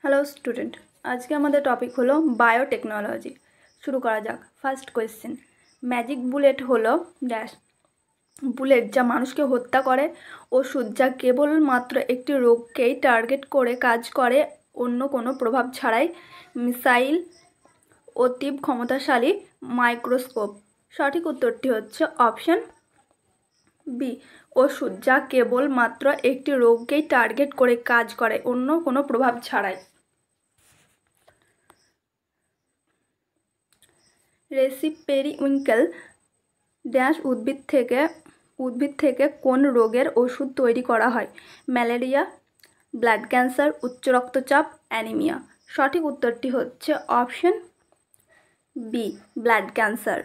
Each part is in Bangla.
হ্যালো স্টুডেন্ট, আজকে আমাদের টপিক হলো বায়োটেকনোলজি। শুরু করা যাক। ফার্স্ট কোয়েশ্চেন, ম্যাজিক বুলেট হলো ড্যাশ। বুলেট যা মানুষকে হত্যা করে, ওষুধ যা কেবলমাত্র একটি রোগকেই টার্গেট করে কাজ করে অন্য কোনো প্রভাব ছাড়াই, মিসাইল, অতি ক্ষমতাশালী মাইক্রোস্কোপ। সঠিক উত্তরটি হচ্ছে অপশন বি, ওষুধ যা কেবলমাত্র একটি রোগকেই টার্গেট করে কাজ করে অন্য কোনো প্রভাব ছাড়াই। রেসিপেরিউইঙ্কেল ড্যাশ উদ্ভিদ থেকে কোন রোগের ওষুধ তৈরি করা হয়? ম্যালেরিয়া, ব্লাড ক্যান্সার, উচ্চ রক্তচাপ, অ্যানিমিয়া। সঠিক উত্তরটি হচ্ছে option B, blood cancer.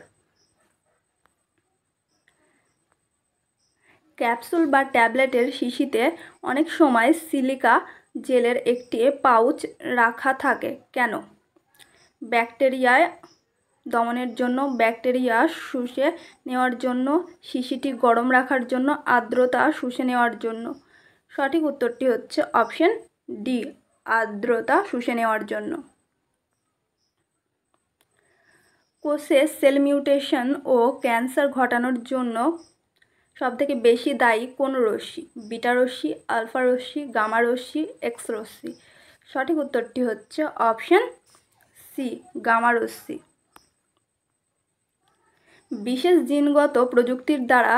Capsule বা ট্যাবলেটের শিশিতে অনেক সময় সিলিকা জেলের একটি পাউচ রাখা থাকে কেন? ব্যাকটেরিয়া দমনের জন্য, ব্যাকটেরিয়া শুষে নেওয়ার জন্য, শিশিটি গরম রাখার জন্য, আর্দ্রতা শুষে নেওয়ার জন্য। সঠিক উত্তরটি হচ্ছে অপশন ডি, আর্দ্রতা শুষে নেওয়ার জন্য। কোষে সেল মিউটেশন ও ক্যান্সার ঘটানোর জন্য সবথেকে বেশি দায়ী কোন রশ্মি? বিটা রশ্মি, আলফা রশ্মি, গামা রশ্মি, এক্স রশ্মি। সঠিক উত্তরটি হচ্ছে অপশন সি, গামা রশ্মি। বিশেষ জিনগত প্রযুক্তির দ্বারা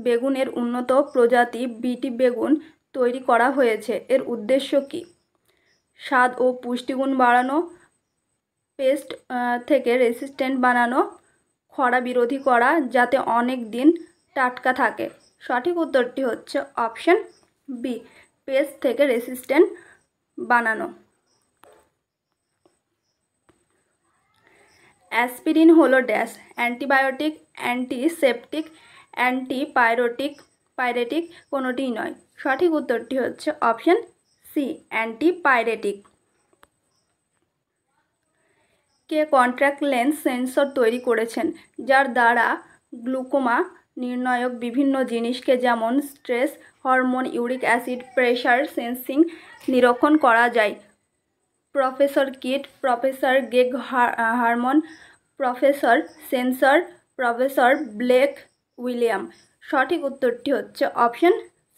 বেগুনের উন্নত প্রজাতি বিটি বেগুন তৈরি করা হয়েছে। এর উদ্দেশ্য কী? স্বাদ ও পুষ্টিগুণ বাড়ানো, পেস্ট থেকে রেসিস্ট্যান্ট বানানো, খরা বিরোধী করা যাতে অনেক দিন টাটকা থাকে। সঠিক উত্তরটি হচ্ছে অপশন বি, পেস্ট থেকে রেসিস্ট্যান্ট বানানো। অ্যাসপিরিন হলো ড্যাশ। অ্যান্টিবায়োটিক, অ্যান্টিসেপটিক, পাইরেটিক কোনোটিই নয়। সঠিক উত্তরটি হচ্ছে অপশন সি, অ্যান্টিপাইরেটিক। কে কন্ট্যাক্ট লেন্স সেন্সর তৈরি করেছেন যার দ্বারা গ্লুকোমা নির্ণায়ক বিভিন্ন জিনিসকে যেমন stress hormone, uric acid, pressure sensing নিরীক্ষণ করা যায়? প্রফেসর কিট, প্রফেসর গেগ Harmon, professor sensor, professor Blake William. সঠিক উত্তরটি হচ্ছে option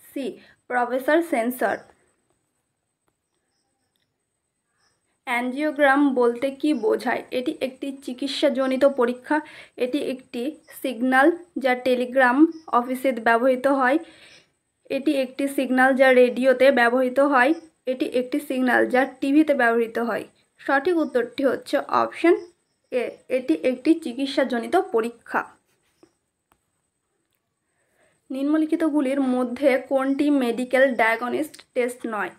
C, professor sensor. Angiogram বলতে কি বোঝায়? এটি একটি চিকিৎসাজনিত পরীক্ষা। এটি একটি সিগন্যাল যা টেলিগ্রাম অফিসে ব্যবহৃত হয়। এটি একটি সিগন্যাল যা রেডিওতে ব্যবহৃত হয়। এটি একটি সিগন্যাল যা টিভিতে ব্যবহৃত হয়। সঠিক উত্তরটি হচ্ছে অপশন এ, এটি একটি চিকিৎসাজনিত পরীক্ষা। নিম্নলিখিতগুলির মধ্যে কোনটি মেডিকেল ডায়াগনস্টিক টেস্ট নয়?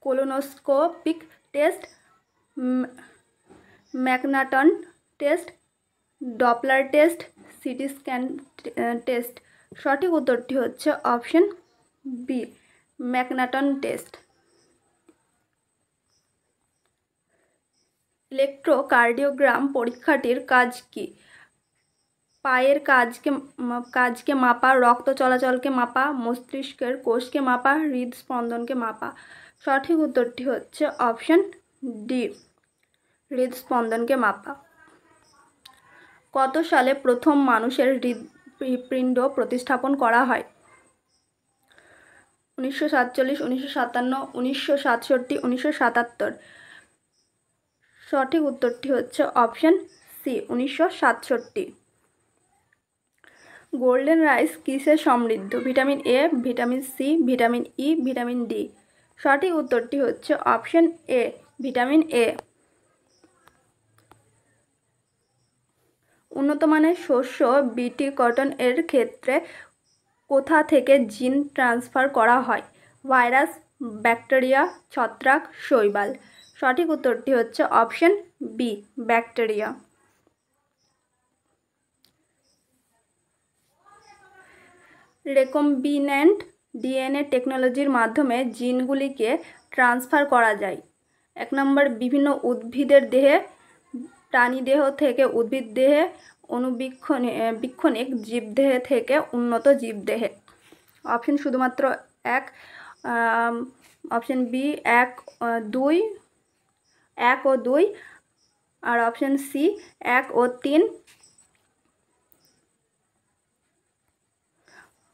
Colonoscopic test, McNaughton test, Doppler test, CT scan test. সঠিক উত্তরটি হচ্ছে option B, McNaughton test. Electrocardiogram পরীক্ষাটির কাজ কি? পায়ের কাজকে মাপা, রক্ত চলাচলকে মাপা, মস্তিষ্কের কোষকে মাপা, হৃদস্পন্দনকে মাপা। সঠিক উত্তরটি হচ্ছে অপশন ডি, হৃদস্পন্দনকে মাপা। কত সালে প্রথম মানুষের হৃৎপিণ্ড প্রতিস্থাপন করা হয়? 1947, 1957, 1967, 1977। সঠিক উত্তরটি হচ্ছে অপশন সি, 1967। গোল্ডেন রাইস কিসে সমৃদ্ধ? Vitamin A, vitamin C, vitamin E, vitamin D. সঠিক উত্তরটি হচ্ছে অপশন এ, ভিটামিন এ। উন্নত মানের শস্য বিটি কটন এর ক্ষেত্রে কোথা থেকে জিন ট্রান্সফার করা হয়? ভাইরাস, ব্যাকটেরিয়া, ছত্রাক, শৈবাল। সঠিক উত্তরটি হচ্ছে অপশন বি, ব্যাকটেরিয়া। রেকম্বিনেন্ট ডিএনএ টেকনোলজির মাধ্যমে জিনগুলিকে ট্রান্সফার করা যায়। 1 নম্বর, বিভিন্ন উদ্ভিদের দেহে, প্রাণীদেহ থেকে উদ্ভিদ দেহে, বীক্ষণিক জীবদেহে থেকে উন্নত জীবদেহে। অপশন শুধুমাত্র 1, অপশন বি 1 2 1 ও 2, আর অপশন সি 1 ও 3,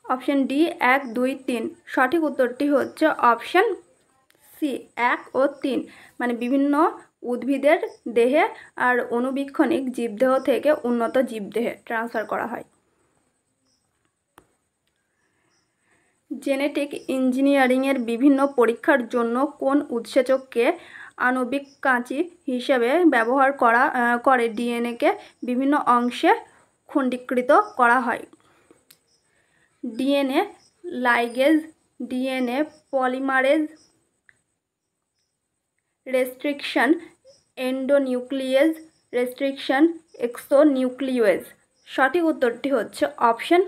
অপশন ডি 1 2 3। সঠিক উত্তরটি হচ্ছে অপশন সি 1 ও 3, মানে বিভিন্ন উদ্ভিদের দেহে আর অণুবীক্ষণিক জীবদেহ থেকে উন্নত জীবদেহে ট্রান্সফার করা হয়। জেনেটিক ইঞ্জিনিয়ারিংয়ের বিভিন্ন পরীক্ষার জন্য কোন উৎসেচককে আণবিক কাঁচি হিসেবে ব্যবহার করে ডিএনএকে বিভিন্ন অংশে খণ্ডীকৃত করা হয়? DNA ligase, DNA polymerase, restriction endonuclease, restriction exonuclease. সঠিক উত্তরটি হচ্ছে অপশন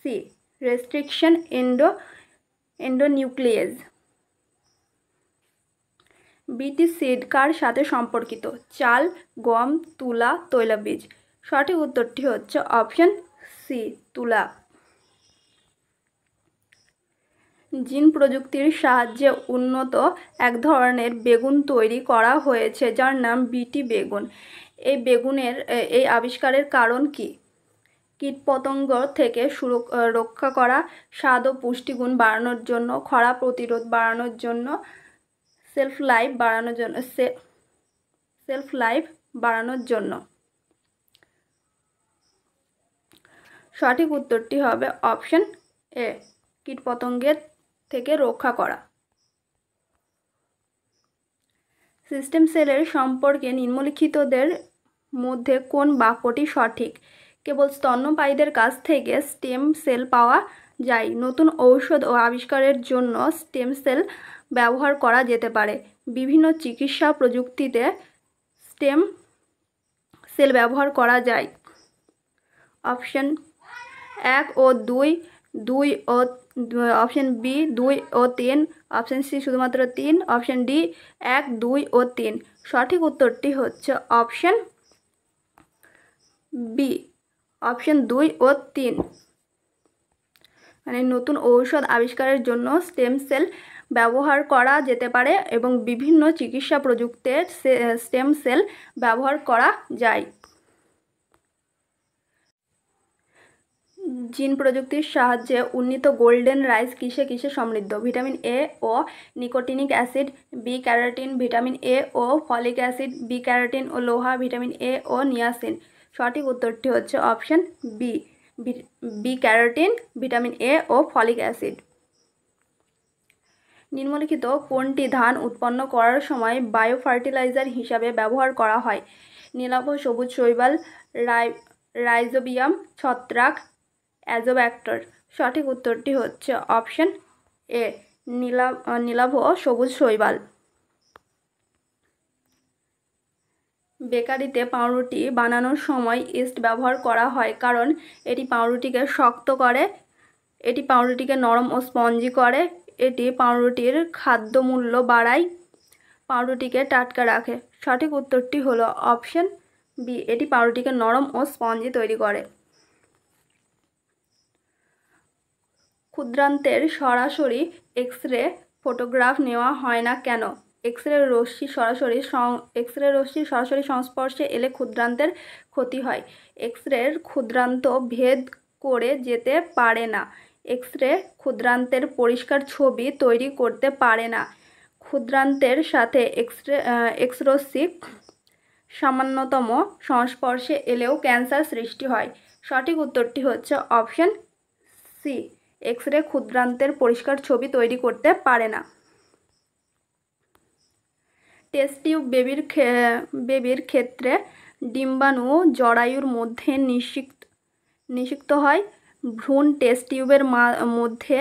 সি রেস্ট্রিকশন এন্ডোনিউক্লিয়েজ। বিটি সিড কার সাথে সম্পর্কিত? চাল, গম, তুলা, তৈলবীজ। সঠিক উত্তরটি হচ্ছে অপশন সি তুলা। জিন প্রযুক্তির সাহায্যে উন্নত এক ধরনের বেগুন তৈরি করা হয়েছে যার নাম বিটি বেগুন। এই আবিষ্কারের কারণ কি? কীটপতঙ্গ থেকে রক্ষা করা, স্বাদ ও পুষ্টিগুণ বাড়ানোর জন্য, খরা প্রতিরোধ বাড়ানোর জন্য, সেলফ লাইফ বাড়ানোর জন্য। সঠিক উত্তরটি হবে অপশন এ কীটপতঙ্গের থেকে রক্ষা করা। সিস্টেম সেলের সম্পর্কে নিম্নলিখিতদের মধ্যে কোন বাক্যটি সঠিক? কেবল স্তন্যপায়ীদের কাছ থেকে স্টেম সেল পাওয়া যায়। নতুন ঔষধ ও আবিষ্কারের জন্য স্টেম সেল ব্যবহার করা যেতে পারে। বিভিন্ন চিকিৎসা প্রযুক্তিতে স্টেম সেল ব্যবহার করা যায়। অপশন 1 ও 2 ও অপশন বি 2 ও 3, অপশন সি শুধুমাত্র 3, অপশন ডি 1 2 ও 3। সঠিক উত্তরটি হচ্ছে অপশন বি অপশন 2 ও 3, মানে নতুন ঔষধ আবিষ্কারের জন্য স্টেম সেল ব্যবহার করা যেতে পারে এবং বিভিন্ন চিকিৎসা প্রযুক্তিতে স্টেম সেল ব্যবহার করা যায়। জিন প্রযুক্তির সাহায্যে উন্নীত গোল্ডেন রাইস কিসে কিসে সমৃদ্ধ? ভিটামিন এ ও nicotinic acid, B carotene, vitamin A ও ফলিক অ্যাসিড, বি ক্যারোটিন ও লোহা, ভিটামিন এ ও নিয়াসিন। সঠিক উত্তরটি হচ্ছে option B carotene, vitamin A ও ফলিক অ্যাসিড। নিম্নলিখিত কোনটি ধান উৎপন্ন করার সময় বায়ো ফার্টিলাইজার হিসাবে ব্যবহার করা হয়? নীলাভ, সবুজ শৈবাল, রাইজোবিয়াম, ছত্রাক, অ্যাজোব্যাক্টর। সঠিক উত্তরটি হচ্ছে অপশন এ নীলাভ ও সবুজ শৈবাল। বেকারিতে পাউরুটি বানানোর সময় ইস্ট ব্যবহার করা হয় কারণ এটি পাউরুটিকে শক্ত করে, এটি পাউরুটিকে নরম ও স্পঞ্জি করে, এটি পাউরুটির খাদ্যমূল্য বাড়ায়, পাউরুটিকে টাটকা রাখে। সঠিক উত্তরটি হলো অপশন বি এটি পাউরুটিকে নরম ও স্পঞ্জি তৈরি করে। ক্ষুদ্রান্তের সরাসরি এক্স রে ফটোগ্রাফ নেওয়া হয় না কেন? এক্স রে রশ্মির সরাসরি সংস্পর্শে এলে ক্ষুদ্রান্তের ক্ষতি হয়। এক্স রের ক্ষুদ্রান্ত ভেদ করে যেতে পারে না। এক্স রে ক্ষুদ্রান্তের পরিষ্কার ছবি তৈরি করতে পারে না। ক্ষুদ্রান্তের সাথে এক্স রশ্মি সামান্যতম সংস্পর্শে এলেও ক্যান্সার সৃষ্টি হয়। সঠিক উত্তরটি হচ্ছে অপশন সি এক্স রে ক্ষুদ্রান্তের পরিষ্কার ছবি তৈরি করতে পারে না। টেস্ট টিউব বেবির ক্ষেত্রে ডিম্বাণু জরায়ুর মধ্যে নিষিক্ত হয়। ভ্রূণ টেস্ট টিউবের মধ্যে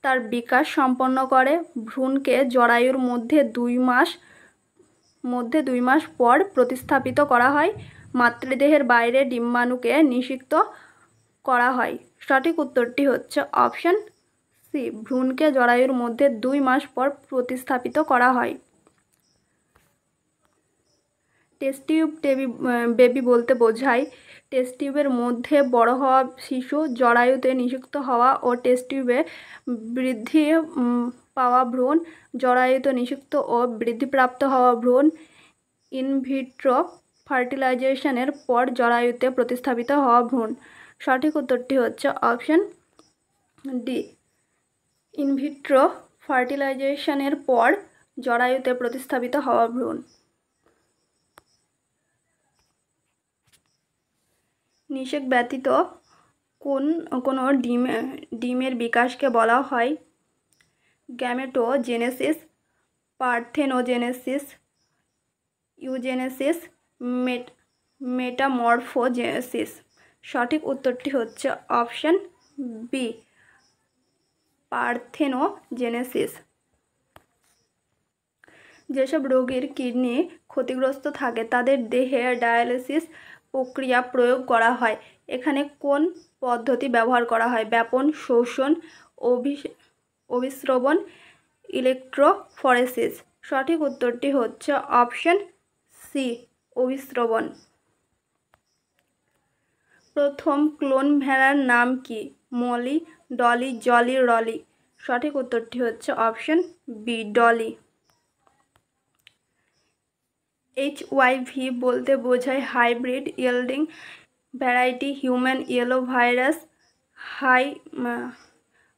তার বিকাশ সম্পন্ন করে। ভ্রূণকে জরায়ুর মধ্যে 2 মাস পর প্রতিস্থাপিত করা হয়। মাতৃদেহের বাইরে ডিম্বাণুকে নিষিক্ত করা হয়। সঠিক উত্তরটি হচ্ছে অপশন সি ভ্রূণকে জরায়ুর মধ্যে 2 মাস পর প্রতিস্থাপিত করা হয়। টেস্ট টিউব বেবি বলতে বোঝায় টেস্ট টিউবের মধ্যে বড় হওয়া শিশু, জরায়ুতে নিষিক্ত হওয়া ও টেস্ট টিউবে বৃদ্ধি পাওয়া ভ্রূণ, জরায়ুতে নিষিক্ত ও বৃদ্ধিপ্রাপ্ত হওয়া ভ্রূণ, ইনভিট্রো ফার্টিলাইজেশনের পর জরায়ুতে প্রতিস্থাপিত হওয়া ভ্রূণ। সঠিক উত্তরটি হচ্ছে অপশন ডি, ইনভিট্রো ফার্টিলাইজেশনের পর জরায়ুতে প্রতিস্থাপিত হওয়া ভ্রূণ। নিষেক ব্যতীত কোনো ডিমের বিকাশকে বলা হয় গ্যামেটোজেনেসিস, পার্থেনোজেনেসিস, ইউজেনেসিস, মেটামরফোজেনেসিস। সঠিক উত্তরটি হচ্ছে অপশন বি, পার্থেনোজেনেসিস। যেসব রোগীর কিডনি ক্ষতিগ্রস্ত থাকে তাদের দেহে ডায়ালিসিস প্রক্রিয়া প্রয়োগ করা হয়। এখানে কোন পদ্ধতি ব্যবহার করা হয়? ব্যাপন, শোষণ, অভিস্রবণ, ইলেকট্রোফরেসিস। সঠিক উত্তরটি হচ্ছে অপশন সি, অভিস্রবণ। প্রথম ক্লোন ভেড়ার নাম কি? মলি, ডলি, জলি, রলি। সঠিক উত্তরটি হচ্ছে অপশন বি, ডলি। HYV বলতে বোঝায় hybrid yielding variety human yellow virus,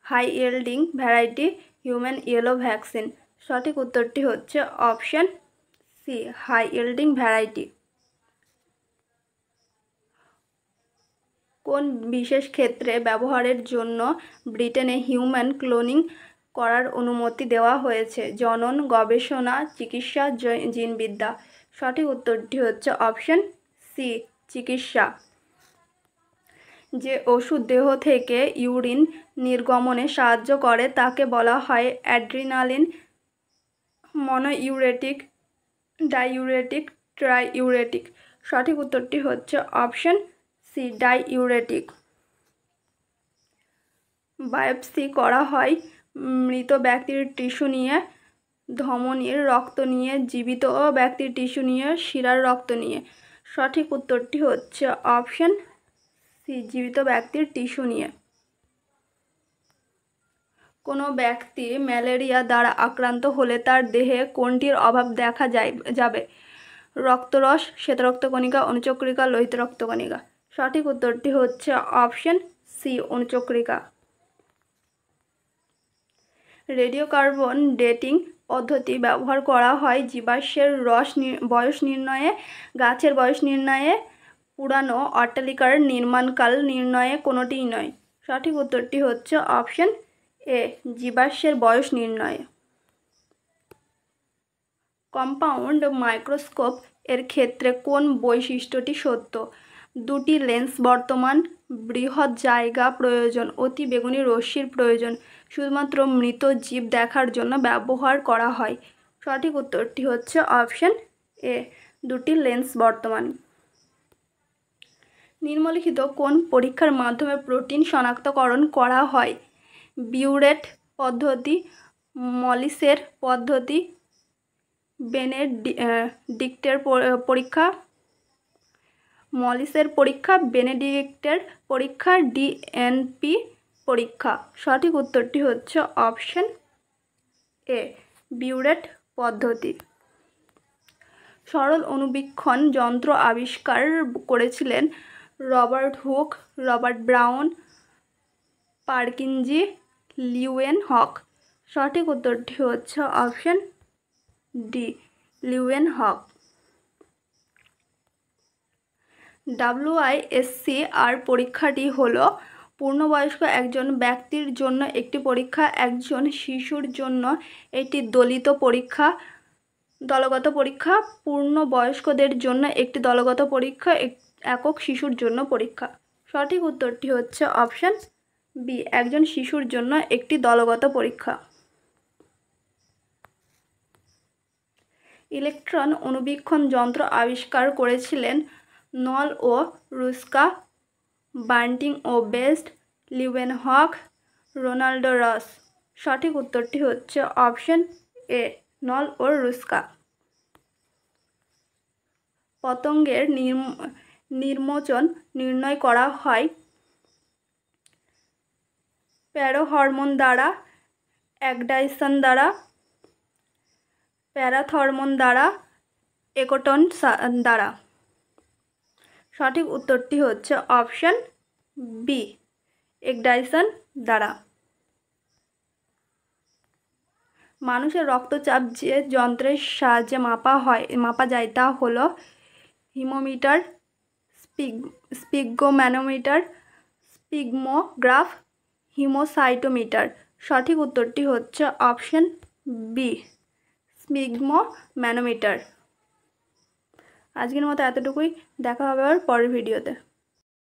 high yielding variety human yellow vaccine. সঠিক উত্তরটি হচ্ছে option C, high yielding variety. কোন বিশেষ ক্ষেত্রে ব্যবহারের জন্য ব্রিটেনে হিউম্যান ক্লোনিং করার অনুমতি দেওয়া হয়েছে? জনন, গবেষণা, চিকিৎসা, জিনবিদ্যা। সঠিক উত্তরটি হচ্ছে অপশন সি, চিকিৎসা। যে ওষুধ দেহ থেকে ইউরিন নির্গমনে সাহায্য করে তাকে বলা হয় অ্যাড্রিনালিন, মনোইউরেটিক, ডাইউরেটিক, ট্রাইউরেটিক। সঠিক উত্তরটি হচ্ছে অপশন সি, ডাইউরেটিক। বায়োপসি করা হয় মৃত ব্যক্তির টিস্যু নিয়ে, ধমনীর রক্ত নিয়ে, জীবিত ব্যক্তির টিস্যু নিয়ে, শিরার রক্ত নিয়ে। সঠিক উত্তরটি হচ্ছে অপশন সি, জীবিত ব্যক্তির টিস্যু নিয়ে। কোনো ব্যক্তি ম্যালেরিয়া দ্বারা আক্রান্ত হলে তার দেহে কোনটির অভাব দেখা যাবে? রক্তরস, শ্বেতরক্তকণিকা, অনুচক্রিকা, লোহিত রক্তকণিকা। সঠিক উত্তরটি হচ্ছে অপশন সি, অনুচক্রিকা। রেডিওকার্বন ডেটিং পদ্ধতি ব্যবহার করা হয় জীবাশ্মের বয়স নির্ণয়ে, গাছের বয়স নির্ণয়ে, পুরানো অট্টালিকার নির্মাণকাল নির্ণয়ে, কোনোটিই নয়। সঠিক উত্তরটি হচ্ছে অপশন এ, জীবাশ্মের বয়স নির্ণয়ে। কম্পাউন্ড মাইক্রোস্কোপ এর ক্ষেত্রে কোন বৈশিষ্ট্যটি সত্য? দুটি লেন্স বর্তমান, বৃহৎ জায়গা প্রয়োজন, অতি বেগুনি রশ্মির প্রয়োজন, শুধুমাত্র মৃত জীব দেখার জন্য ব্যবহার করা হয়। সঠিক উত্তরটি হচ্ছে অপশন এ, দুটি লেন্স বর্তমান। নিম্নলিখিত কোন পরীক্ষার মাধ্যমে প্রোটিন শনাক্তকরণ করা হয়? বিউরেট পদ্ধতি, মলিসের পদ্ধতি, বেনেডিক্টের পরীক্ষা, মলিসের পরীক্ষা, বেনেডিক্টের পরীক্ষা, ডিএনপি পরীক্ষা। সঠিক উত্তরটি হচ্ছে অপশন এ, বিউরেট পদ্ধতি। সরল অণুবীক্ষণ যন্ত্র আবিষ্কার করেছিলেন Robert Hooke, Robert Brown, Purkinje, Leeuwenhoek. সঠিক উত্তরটি হচ্ছে অপশন ডি, লিউয়েনহক। WISC-R পরীক্ষাটি হলো পূর্ণবয়স্ক একজন ব্যক্তির জন্য একটি পরীক্ষা, একজন শিশুর জন্য একটি দলগত পরীক্ষা, পূর্ণবয়স্কদের জন্য একটি দলগত পরীক্ষা, একক শিশুর জন্য পরীক্ষা। সঠিক উত্তরটি হচ্ছে অপশন বি, একজন শিশুর জন্য একটি দলগত পরীক্ষা। ইলেকট্রন অণুবীক্ষণ যন্ত্র আবিষ্কার করেছিলেন নল ও রুস্কা, বান্টিং ও বেস্ট, লিউয়েনহক, রোনাল্ড রস। সঠিক উত্তরটি হচ্ছে অপশন এ, নল ও রুস্কা। পতঙ্গের নির্মোচন নির্ণয় করা হয় প্যারাহরমোন দ্বারা, অ্যাগডাইসন দ্বারা, প্যারাথরমোন দ্বারা, একোটন দ্বারা। সঠিক উত্তরটি হচ্ছে অপশন বি, এগডাইসন দ্বারা। মানুষের রক্তচাপ যে যন্ত্রের সাহায্যে মাপা যায় তা হলো হিমোমিটার, স্পিগোম্যানোমিটার, স্পিগমোগ্রাফ, হিমোসাইটোমিটার। সঠিক উত্তরটি হচ্ছে অপশন বি, স্পিগমোম্যানোমিটার। আজকের মতো এতটুকুই, দেখা হবে আবার পরের ভিডিওতে।